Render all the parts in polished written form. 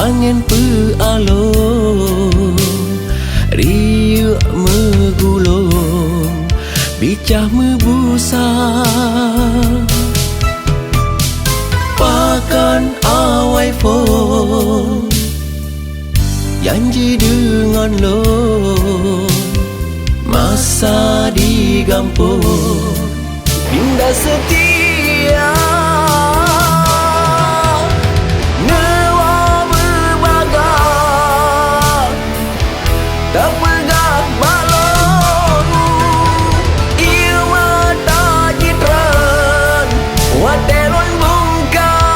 angin pealong riuk megulung bicah membusang pakan awai pun janji dengan lo masa digampung pindah setia nyawa berbagai tak pegah balon ia mata jitran watelon bungkang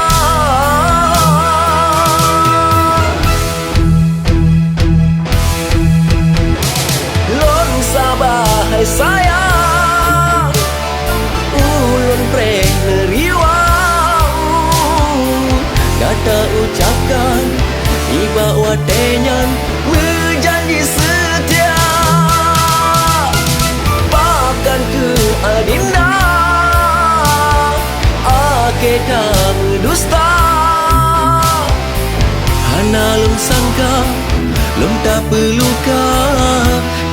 lon sabah hai sayang ulun preh neriwang kata ucapkan tiba watenyan berjanji setia bahkan ke adinda akeda berdusta hana lum sangka lum tak perluka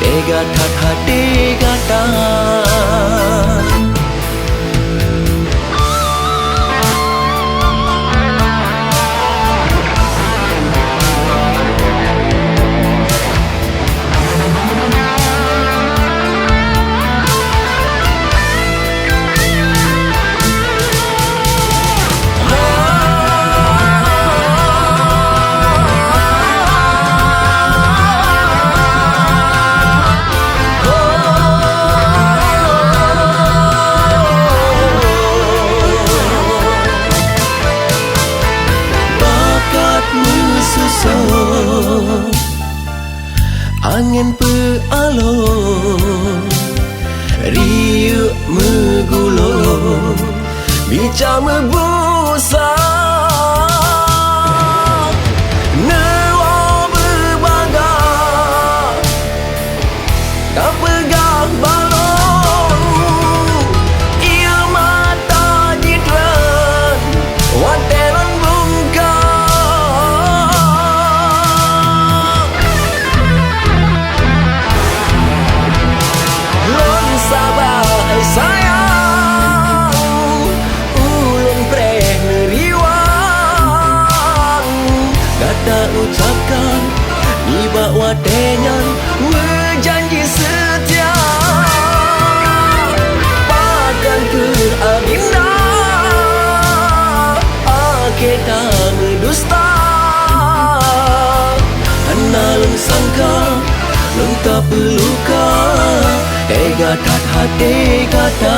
tega tat hati kata angin pealong riuk megulung bicah membusang nyawa berbagai tak pegah balon ia mata jitran watelan sayang ulun preh neriwang kata ucapkan tiba watenyan berjanji setia pakan ke adinda akeda berdusta hana lum sangka lum tak perluka tega tat hati kata